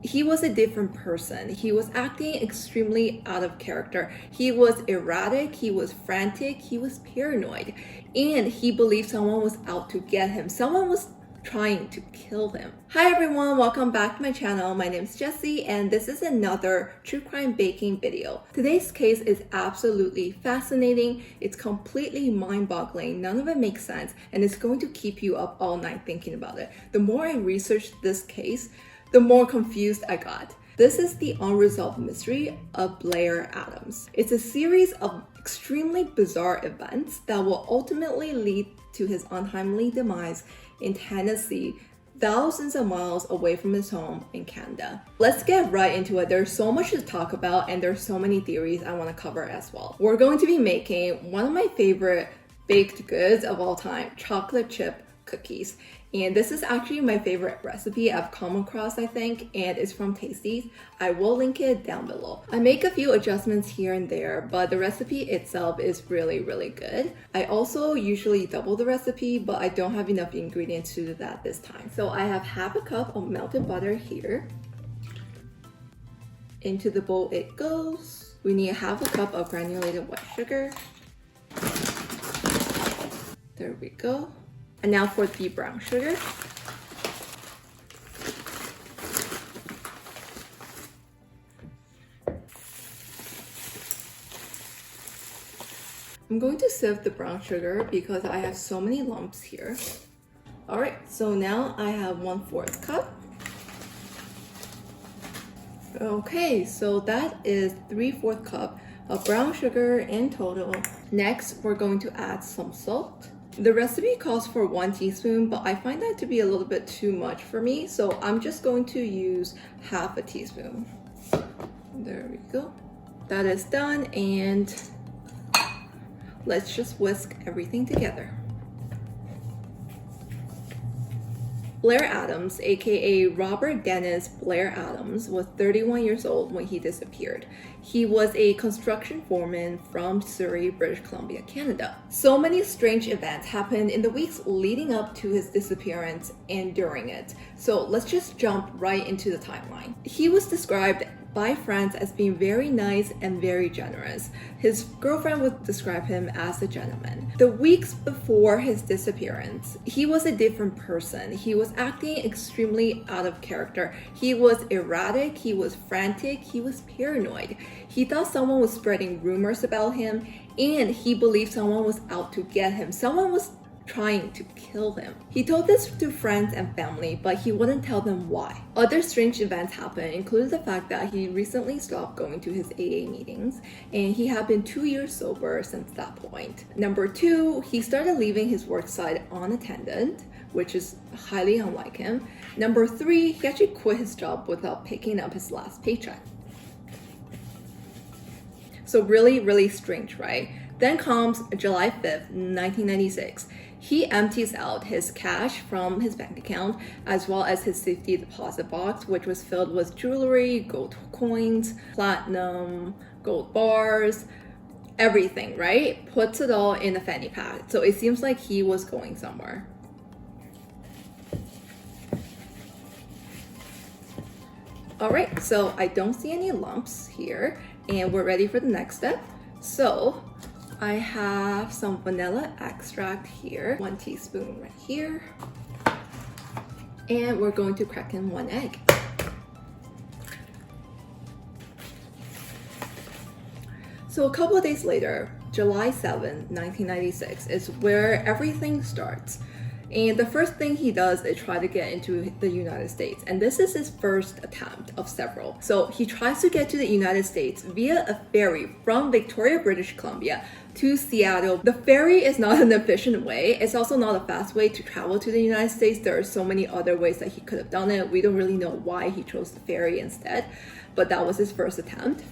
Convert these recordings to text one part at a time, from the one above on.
He was a different person. He was acting extremely out of character. He was erratic, he was frantic, he was paranoid, and he believed someone was out to get him. Someone was trying to kill him. Hi everyone, welcome back to my channel. My name is Jessie and this is another true crime baking video. Today's case is absolutely fascinating. It's completely mind-boggling. None of it makes sense and it's going to keep you up all night thinking about it. The more I researched this case, the more confused I got. This is the Unresolved mystery of Blair Adams. It's a series of extremely bizarre events that will ultimately lead to his untimely demise in Tennessee, thousands of miles away from his home in Canada. Let's get right into it. There's so much to talk about and there's so many theories I want to cover as well. We're going to be making one of my favorite baked goods of all time, chocolate chip cookies. And this is actually my favorite recipe I've come across, I think, and it's from Tasty's. I will link it down below. I make a few adjustments here and there, but the recipe itself is really good. I also usually double the recipe, but I don't have enough ingredients to do that this time. So I have half a cup of melted butter here. Into the bowl it goes. We need half a cup of granulated white sugar. There we go. And now for the brown sugar. I'm going to sieve the brown sugar because I have so many lumps here. All right, so now I have 1/4 cup. Okay, so that is 3/4 cup of brown sugar in total. Next, we're going to add some salt. The recipe calls for 1 teaspoon, but I find that to be a little bit too much for me, so I'm just going to use half a teaspoon. There we go. That is done, and let's just whisk everything together. Blair Adams, aka Robert Dennis Blair Adams, was 31 years old when he disappeared. He was a construction foreman from Surrey, British Columbia, Canada. So many strange events happened in the weeks leading up to his disappearance and during it. So let's just jump right into the timeline. He was described by friends as being very nice and very generous. His girlfriend would describe him as a gentleman. The weeks before his disappearance, he was a different person. He was acting extremely out of character. He was erratic, he was frantic, he was paranoid. He thought someone was spreading rumors about him, and he believed someone was out to get him. Someone was trying to kill him. He told this to friends and family, but he wouldn't tell them why. Other strange events happened, including the fact that he recently stopped going to his AA meetings, and he had been 2 years sober since that point. Number 2, he started leaving his work site unattended, which is highly unlike him. Number 3, he actually quit his job without picking up his last paycheck. So really strange, right? Then comes July 5th, 1996. He empties out his cash from his bank account as well as his safety deposit box, which was filled with jewelry, gold coins, platinum, gold bars, everything, right? Puts it all in a fanny pack. So it seems like he was going somewhere. All right, so I don't see any lumps here and we're ready for the next step. So I have some vanilla extract here, 1 teaspoon right here. And we're going to crack in 1 egg. So a couple of days later, July 7, 1996 is where everything starts. And the first thing he does is try to get into the United States. And this is his first attempt of several. So he tries to get to the United States via a ferry from Victoria, British Columbia to Seattle. The ferry is not an efficient way. It's also not a fast way to travel to the United States. There are so many other ways that he could have done it. We don't really know why he chose the ferry instead, but that was his first attempt.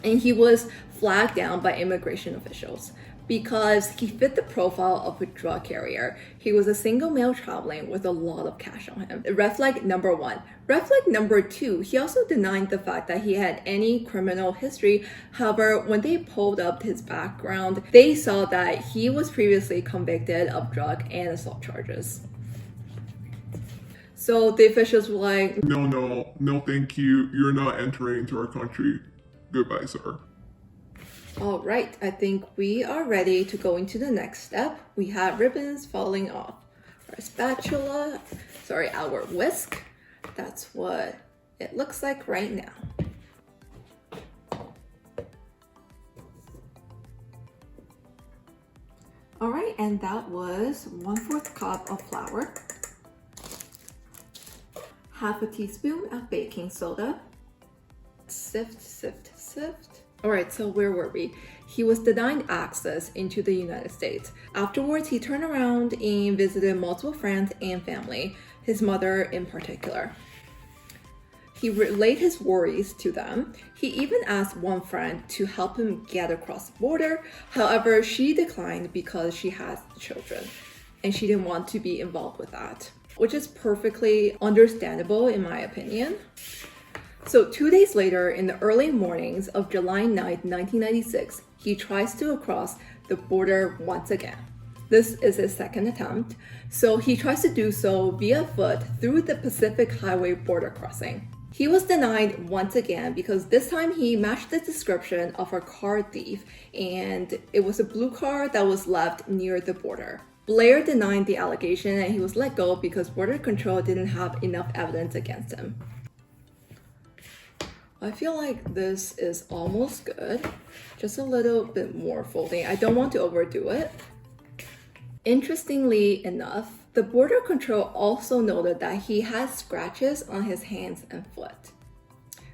And he was flagged down by immigration officials because he fit the profile of a drug carrier. He was a single male traveling with a lot of cash on him. Red flag number 1. Red flag number 2, he also denied the fact that he had any criminal history. However, when they pulled up his background, they saw that he was previously convicted of drug and assault charges. So the officials were like, No, thank you. You're not entering into our country. Goodbye, sir. all right, I think we are ready to go into the next step. We have ribbons falling off. Our spatula, our whisk. That's what it looks like right now. All right, and that was 1/4 cup of flour, half a teaspoon of baking soda, sift. All right, so where were we? He was denied access into the United States. Afterwards, he turned around and visited multiple friends and family, his mother in particular. He relayed his worries to them. He even asked one friend to help him get across the border. However, she declined because she has children and she didn't want to be involved with that, which is perfectly understandable in my opinion. So 2 days later, in the early mornings of July 9th, 1996, he tries to cross the border once again. This is his second attempt. So he tries to do so via foot through the Pacific Highway border crossing. He was denied once again because this time he matched the description of a car thief, and it was a blue car that was left near the border. Blair denied the allegation and he was let go because Border Control didn't have enough evidence against him. I feel like this is almost good. Just a little bit more folding. I don't want to overdo it. Interestingly enough, the Border Control also noted that he had scratches on his hands and foot.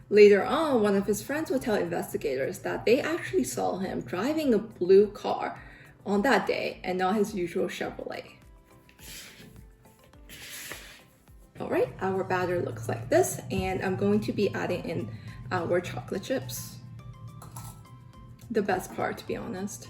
Later on, one of his friends would tell investigators that they actually saw him driving a blue car on that day and not his usual Chevrolet. All right, our batter looks like this, and I'm going to be adding in our chocolate chips. The best part, to be honest.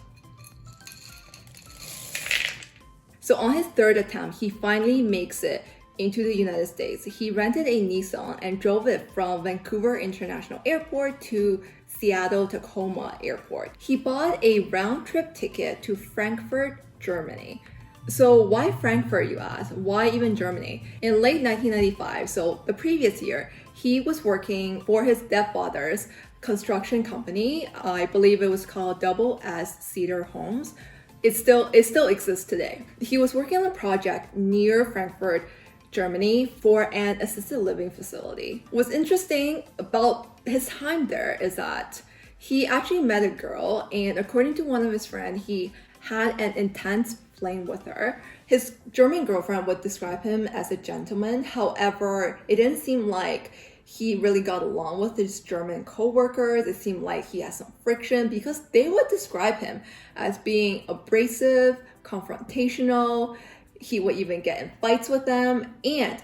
So on his third attempt, he finally makes it into the United States. He rented a Nissan and drove it from Vancouver International Airport to Seattle Tacoma Airport. He bought a round-trip ticket to Frankfurt, Germany. So why Frankfurt, you ask? Why even Germany? In late 1995, so the previous year, he was working for his stepfather's construction company. I believe it was called Double S Cedar Homes. It still exists today. He was working on a project near Frankfurt, Germany for an assisted living facility. What's interesting about his time there is that he actually met a girl, and according to one of his friends, he had an intense flame with her. His German girlfriend would describe him as a gentleman. However, it didn't seem like he really got along with his German co-workers. It seemed like he had some friction because they would describe him as being abrasive, confrontational. He would even get in fights with them. And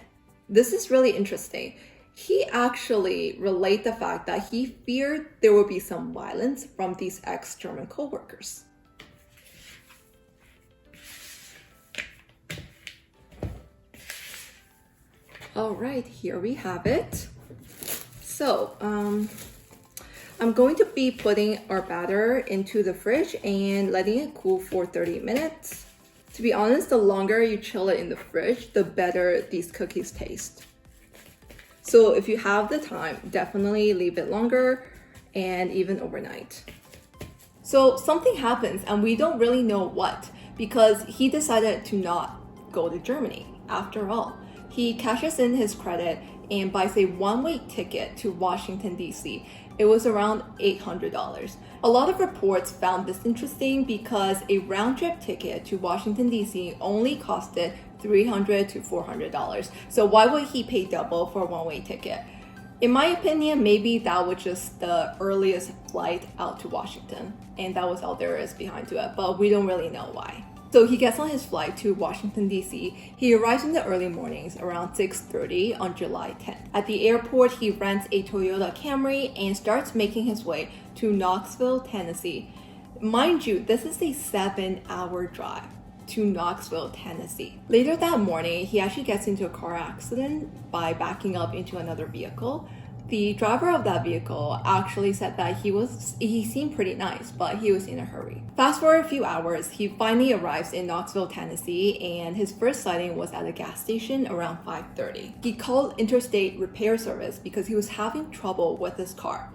this is really interesting. He actually relayed the fact that he feared there would be some violence from these ex-German co-workers. All right, here we have it. So, I'm going to be putting our batter into the fridge and letting it cool for 30 minutes. To be honest, the longer you chill it in the fridge, the better these cookies taste. So if you have the time, definitely leave it longer and even overnight. So something happens and we don't really know what, because he decided to not go to Germany after all. He cashes in his credit and buys a one-way ticket to Washington, D.C. It was around $800. A lot of reports found this interesting because a round-trip ticket to Washington, D.C. only costed $300 to $400. So why would he pay double for a one-way ticket? In my opinion, maybe that was just the earliest flight out to Washington, and that was all there is behind to it, but we don't really know why. So he gets on his flight to Washington, D.C. He arrives in the early mornings around 6:30 on July 10th. At the airport, he rents a Toyota Camry and starts making his way to Knoxville, Tennessee. Mind you, this is a 7-hour drive to Knoxville, Tennessee. Later that morning, he actually gets into a car accident by backing up into another vehicle. The driver of that vehicle actually said that he seemed pretty nice, but he was in a hurry. Fast forward a few hours, he finally arrives in Knoxville, Tennessee, and his first sighting was at a gas station around 5:30. He called Interstate Repair Service because he was having trouble with his car.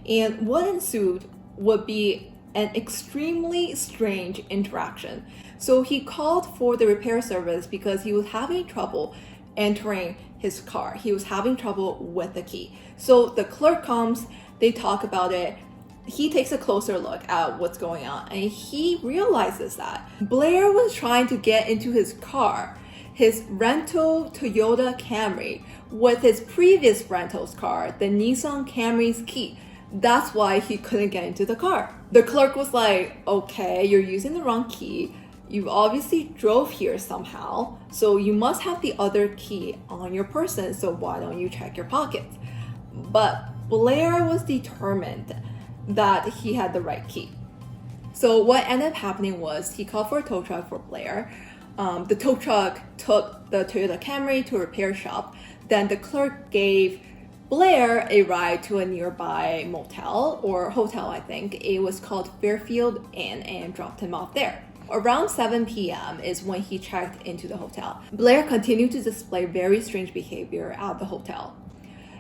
And what ensued would be an extremely strange interaction. So he called for the repair service because he was having trouble entering his car. He was having trouble with the key. So the clerk comes, they talk about it. He takes a closer look at what's going on, and he realizes that Blair was trying to get into his car, his rental Toyota Camry, with his previous rental's car, the Nissan Camry's key. That's why he couldn't get into the car. The clerk was like, okay, you're using the wrong key. You obviously drove here somehow, so you must have the other key on your person, so why don't you check your pockets? But Blair was determined that he had the right key. So what ended up happening was he called for a tow truck for Blair. The tow truck took the Toyota Camry to a repair shop. Then the clerk gave Blair a ride to a nearby motel or hotel, I think. It was called Fairfield Inn, and dropped him off there. Around 7 p.m. is when he checked into the hotel. Blair continued to display very strange behavior at the hotel.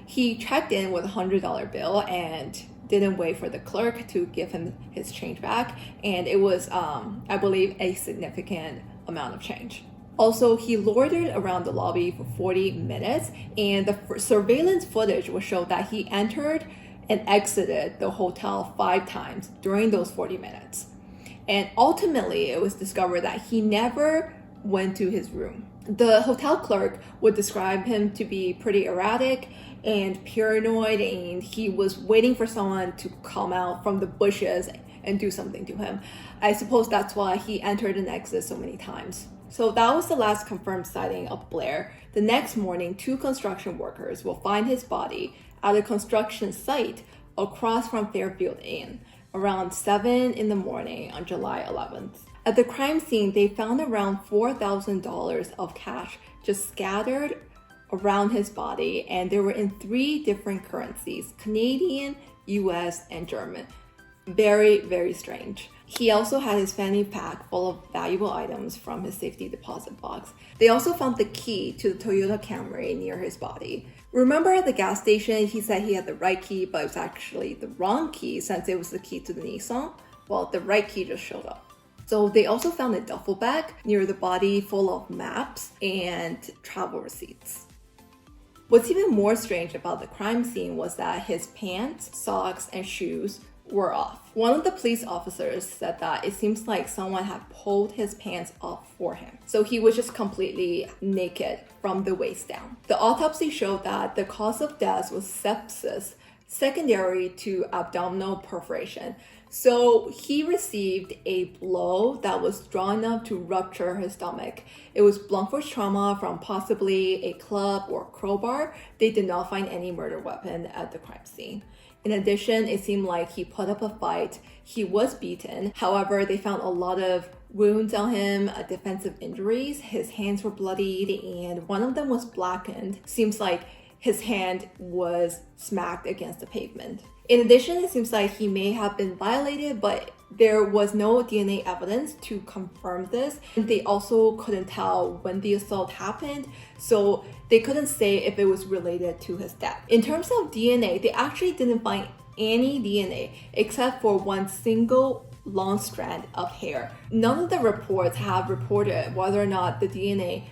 He checked in with a $100 bill and didn't wait for the clerk to give him his change back, and it was, I believe, a significant amount of change. Also, he loitered around the lobby for 40 minutes, and the surveillance footage will show that he entered and exited the hotel 5 times during those 40 minutes. And ultimately, it was discovered that he never went to his room. The hotel clerk would describe him to be pretty erratic and paranoid, and he was waiting for someone to come out from the bushes and do something to him. I suppose that's why he entered and exited so many times. So that was the last confirmed sighting of Blair. The next morning, 2 construction workers will find his body at a construction site across from Fairfield Inn around 7 in the morning on July 11th. At the crime scene, they found around $4,000 of cash just scattered around his body, and they were in 3 different currencies: Canadian, US, and German. Very, very strange. He also had his fanny pack full of valuable items from his safety deposit box. They also found the key to the Toyota Camry near his body. Remember at the gas station, he said he had the right key, but it was actually the wrong key since it was the key to the Nissan? Well, the right key just showed up. So they also found a duffel bag near the body full of maps and travel receipts. What's even more strange about the crime scene was that his pants, socks, and shoes were off. One of the police officers said that it seems like someone had pulled his pants off for him. So he was just completely naked from the waist down. The autopsy showed that the cause of death was sepsis, secondary to abdominal perforation. So he received a blow that was strong enough to rupture his stomach. It was blunt force trauma from possibly a club or crowbar. They did not find any murder weapon at the crime scene. In addition, it seemed like he put up a fight. He was beaten. However, they found a lot of wounds on him, defensive injuries. His hands were bloodied, and one of them was blackened. Seems like his hand was smacked against the pavement. In addition, it seems like he may have been violated, but there was no DNA evidence to confirm this. They also couldn't tell when the assault happened, so they couldn't say if it was related to his death. In terms of DNA, they actually didn't find any DNA except for one single long strand of hair. None of the reports have reported whether or not the DNA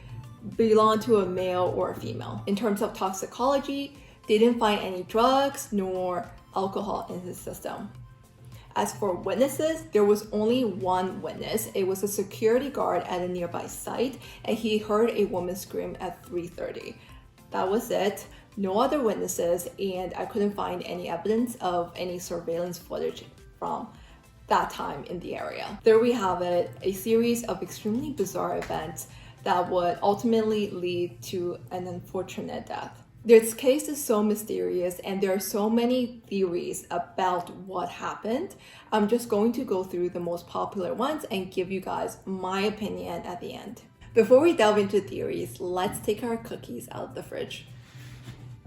belonged to a male or a female. In terms of toxicology, they didn't find any drugs nor alcohol in his system. As for witnesses, there was only one witness. It was a security guard at a nearby site, and he heard a woman scream at 3:30. That was it. No other witnesses, and I couldn't find any evidence of any surveillance footage from that time in the area. There we have it, a series of extremely bizarre events that would ultimately lead to an unfortunate death. This case is so mysterious, and there are so many theories about what happened. I'm just going to go through the most popular ones and give you guys my opinion at the end. Before we delve into theories, let's take our cookies out of the fridge.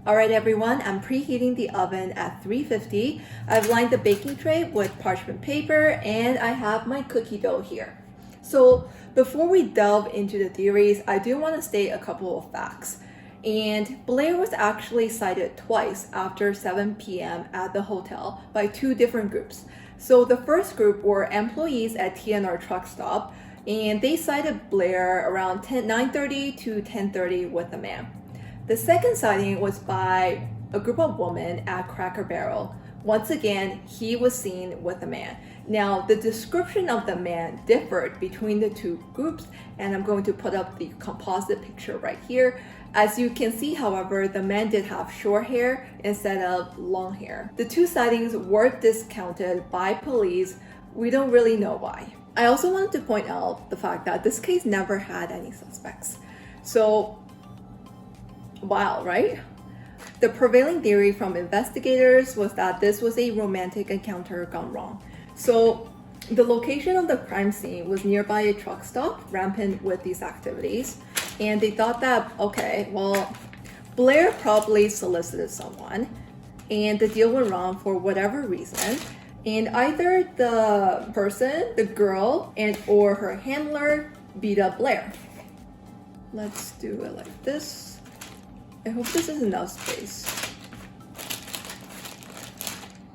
Alright everyone, I'm preheating the oven at 350. I've lined the baking tray with parchment paper and I have my cookie dough here. So before we delve into the theories, I do want to state a couple of facts. And Blair was actually cited twice after 7 p.m. at the hotel by two different groups. So the first group were employees at TNR truck stop and they cited Blair around 9:30 to 10:30 with a man. The second sighting was by a group of women at Cracker Barrel. Once again, he was seen with a man. Now, the description of the man differed between the two groups, and I'm going to put up the composite picture right here. As you can see, however, the man did have short hair instead of long hair. The two sightings were discounted by police. We don't really know why. I also wanted to point out the fact that this case never had any suspects. So, wow, right? The prevailing theory from investigators was that this was a romantic encounter gone wrong. So the location of the crime scene was nearby a truck stop rampant with these activities. And they thought that, okay, well, Blair probably solicited someone and the deal went wrong for whatever reason. And either the person, the girl, and or her handler beat up Blair. Let's do it like this. I hope this is enough space.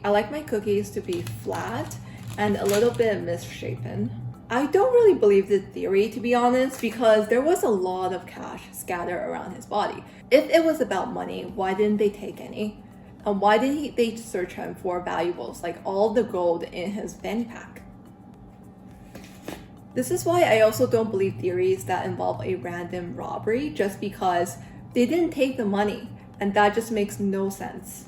I like my cookies to be flat and a little bit misshapen. I don't really believe the theory, to be honest, because there was a lot of cash scattered around his body. If it was about money, why didn't they take any? And why did they search him for valuables, like all the gold in his fanny pack? This is why I also don't believe theories that involve a random robbery just because they didn't take the money, and that just makes no sense.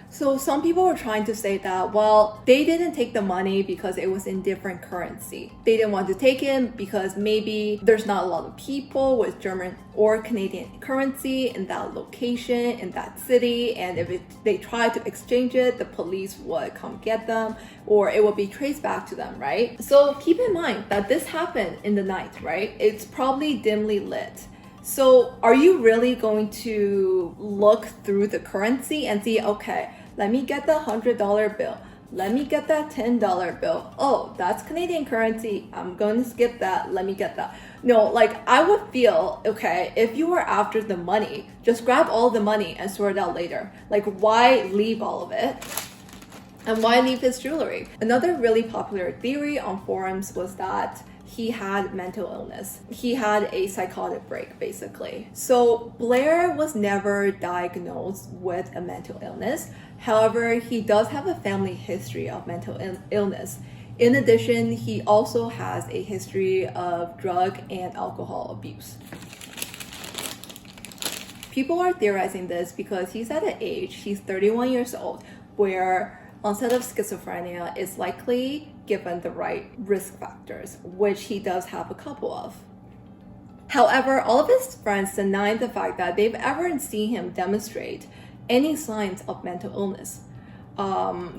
So some people were trying to say that, well, they didn't take the money because it was in different currency. They didn't want to take it because maybe there's not a lot of people with German or Canadian currency in that location, in that city, and if they tried to exchange it, the police would come get them, or it would be traced back to them, right? So keep in mind that this happened in the night, right? It's probably dimly lit. So are you really going to look through the currency and see, okay, let me get the $100 bill. Let me get that $10 bill. Oh, that's Canadian currency. I'm going to skip that. Let me get that. No, like I would feel, okay, if you were after the money, just grab all the money and sort it out later. Like why leave all of it? And why leave his jewelry? Another really popular theory on forums was that he had mental illness. He had a psychotic break, basically. So Blair was never diagnosed with a mental illness. However, he does have a family history of mental illness. In addition, he also has a history of drug and alcohol abuse. People are theorizing this because he's at an age, he's 31 years old, where onset of schizophrenia is likely given the right risk factors, which he does have a couple of. However, all of his friends deny the fact that they've ever seen him demonstrate any signs of mental illness.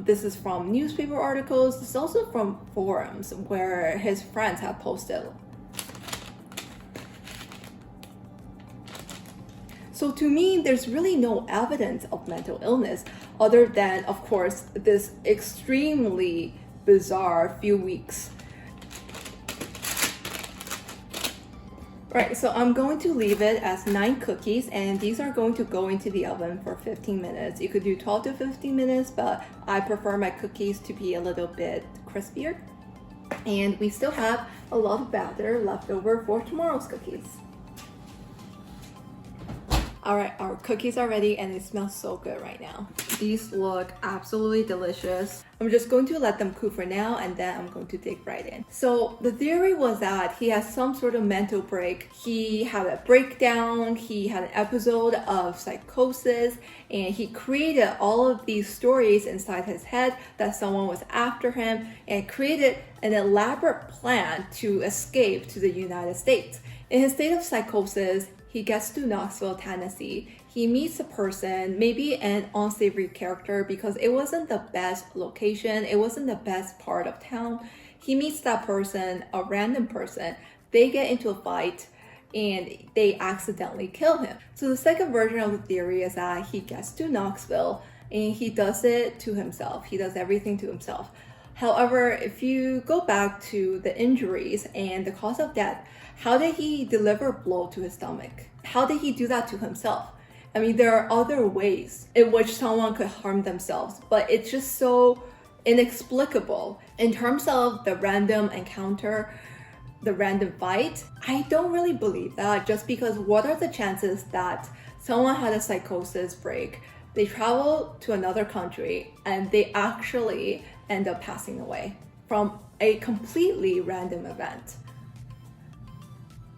This is from newspaper articles. This is also from forums where his friends have posted. So to me, there's really no evidence of mental illness other than, of course, this extremely bizarre few weeks. Right, so I'm going to leave it as 9 cookies, and these are going to go into the oven for 15 minutes. You could do 12 to 15 minutes, but I prefer my cookies to be a little bit crispier. And we still have a lot of batter left over for tomorrow's cookies. All right, our cookies are ready and they smell so good right now. These look absolutely delicious. I'm just going to let them cool for now and then I'm going to dig right in. So the theory was that he has some sort of mental break. He had a breakdown, he had an episode of psychosis, and he created all of these stories inside his head that someone was after him and created an elaborate plan to escape to the United States. In his state of psychosis, he gets to Knoxville, Tennessee. He meets a person, maybe an unsavory character because it wasn't the best location, it wasn't the best part of town. He meets that person, a random person. They get into a fight and they accidentally kill him. So the second version of the theory is that he gets to Knoxville and he does it to himself. He does everything to himself. However, if you go back to the injuries and the cause of death, how did he deliver a blow to his stomach? How did he do that to himself? I mean, there are other ways in which someone could harm themselves, but it's just so inexplicable. In terms of the random encounter, the random fight, I don't really believe that, just because what are the chances that someone had a psychosis break, they travel to another country, and they actually end up passing away from a completely random event?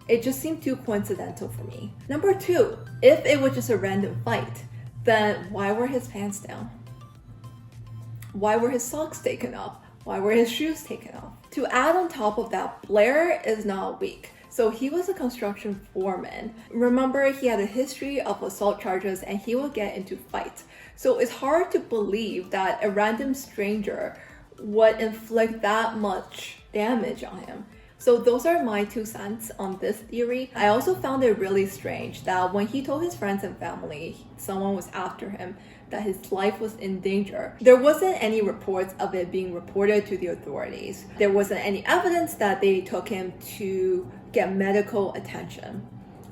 It just seemed too coincidental for me. Number two, if it was just a random fight, then why were his pants down? Why were his socks taken off? Why were his shoes taken off? To add on top of that, Blair is not weak. So he was a construction foreman. Remember, he had a history of assault charges and he would get into fights. So it's hard to believe that a random stranger would inflict that much damage on him. So those are my 2 cents on this theory. I also found it really strange that when he told his friends and family someone was after him, that his life was in danger, there wasn't any reports of it being reported to the authorities. There wasn't any evidence that they took him to get medical attention.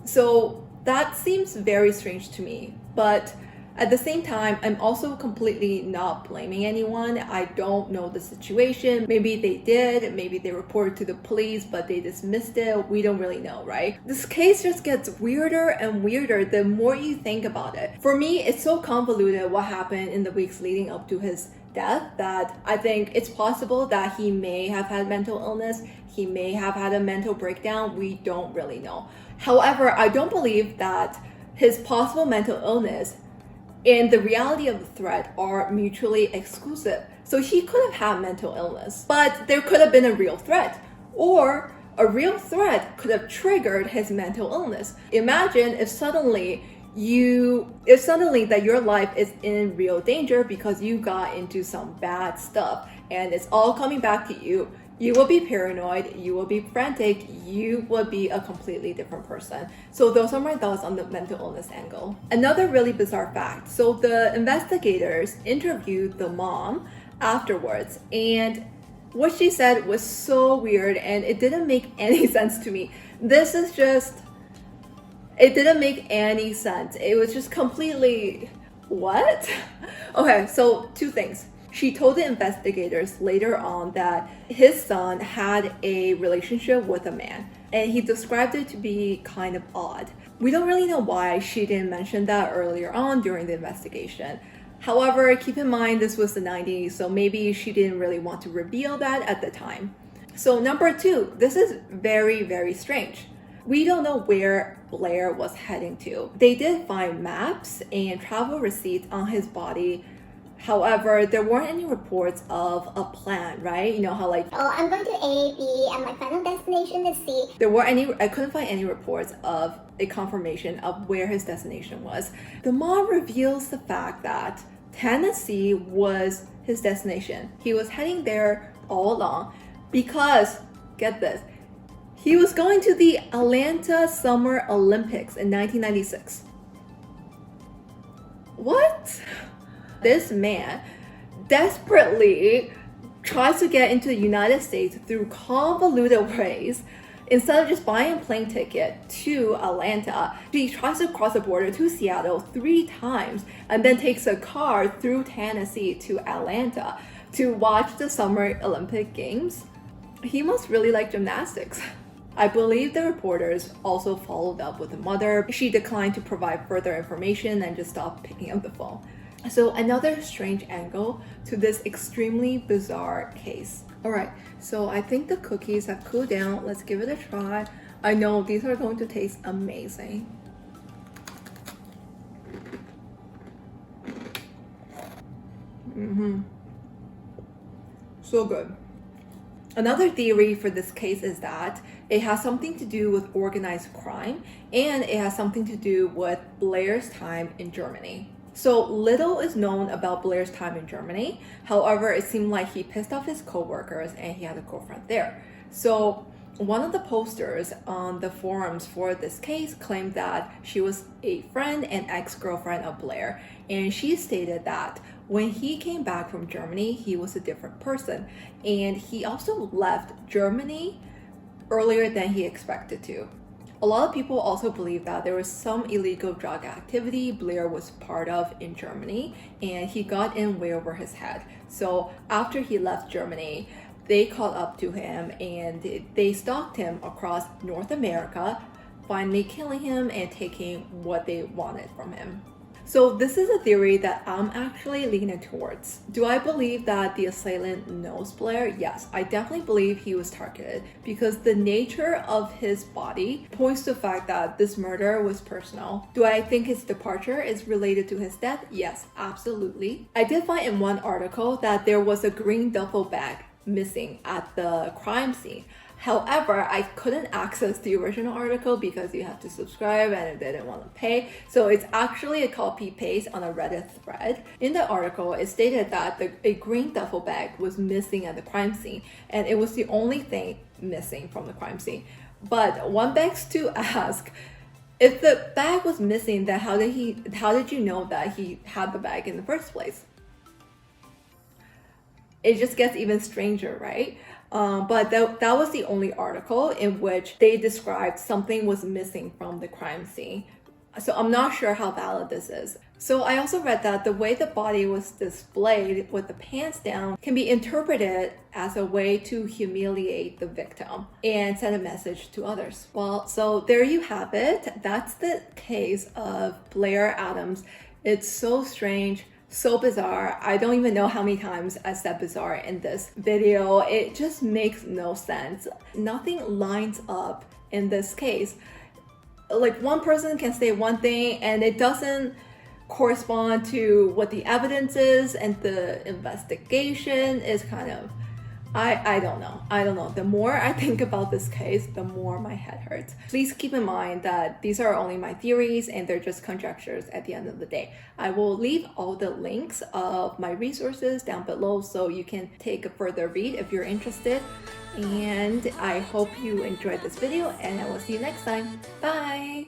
So that seems very strange to me. But at the same time, I'm also completely not blaming anyone. I don't know the situation. Maybe they did, maybe they reported to the police, but they dismissed it. We don't really know, right? This case just gets weirder and weirder the more you think about it. For me, it's so convoluted what happened in the weeks leading up to his death that I think it's possible that he may have had mental illness. He may have had a mental breakdown. We don't really know. However, I don't believe that his possible mental illness and the reality of the threat are mutually exclusive. So he could have had mental illness, but there could have been a real threat, or a real threat could have triggered his mental illness. Imagine if suddenly that your life is in real danger because you got into some bad stuff and it's all coming back to you. You will be paranoid, you will be frantic, you will be a completely different person. So those are my thoughts on the mental illness angle. Another really bizarre fact. So the investigators interviewed the mom afterwards, and what she said was so weird and it didn't make any sense to me. It didn't make any sense. It was just completely, what? Okay, so 2 things. She told the investigators later on that his son had a relationship with a man, and he described it to be kind of odd. We don't really know why she didn't mention that earlier on during the investigation. However, keep in mind this was the 90s, so maybe she didn't really want to reveal that at the time. So number 2, this is very, very strange. We don't know where Blair was heading to. They did find maps and travel receipts on his body. However, there weren't any reports of a plan, right? You know how I'm going to A, B, and my final destination is C. I couldn't find any reports of a confirmation of where his destination was. The mom reveals the fact that Tennessee was his destination. He was heading there all along because, get this, he was going to the Atlanta Summer Olympics in 1996. What? This man desperately tries to get into the United States through convoluted ways. Instead of just buying a plane ticket to Atlanta, he tries to cross the border to Seattle 3 times and then takes a car through Tennessee to Atlanta to watch the Summer Olympic Games. He must really like gymnastics. I believe the reporters also followed up with the mother. She declined to provide further information and just stopped picking up the phone. So another strange angle to this extremely bizarre case. Alright, so I think the cookies have cooled down. Let's give it a try. I know these are going to taste amazing. So good. Another theory for this case is that it has something to do with organized crime and it has something to do with Blair's time in Germany. So little is known about Blair's time in Germany. However, it seemed like he pissed off his co-workers and he had a girlfriend there. So One of the posters on the forums for this case claimed that she was a friend and ex-girlfriend of Blair, and she stated that when he came back from Germany, he was a different person, and he also left Germany earlier than he expected to. A lot of people also believe that there was some illegal drug activity Blair was part of in Germany, and he got in way over his head. So after he left Germany, they caught up to him and they stalked him across North America, finally killing him and taking what they wanted from him. So this is a theory that I'm actually leaning towards. Do I believe that the assailant knows Blair? Yes, I definitely believe he was targeted because the nature of his body points to the fact that this murder was personal. Do I think his departure is related to his death? Yes, absolutely. I did find in one article that there was a green duffel bag missing at the crime scene. However, I couldn't access the original article because you have to subscribe and I didn't want to pay. So it's actually a copy paste on a Reddit thread. In the article, it stated that a green duffel bag was missing at the crime scene and it was the only thing missing from the crime scene. But one begs to ask, if the bag was missing, then how did you know that he had the bag in the first place? It just gets even stranger, right? But that was the only article in which they described something was missing from the crime scene. So I'm not sure how valid this is. So I also read that the way the body was displayed with the pants down can be interpreted as a way to humiliate the victim and send a message to others. Well, so there you have it. That's the case of Blair Adams. It's so strange. So bizarre. I don't even know how many times I said bizarre in this video. It just makes no sense. Nothing lines up in this case. Like one person can say one thing and it doesn't correspond to what the evidence is, and the investigation is kind of, I don't know. The more I think about this case, the more my head hurts. Please keep in mind that these are only my theories and they're just conjectures at the end of the day. I will leave all the links of my resources down below so you can take a further read if you're interested. And I hope you enjoyed this video and I will see you next time. Bye!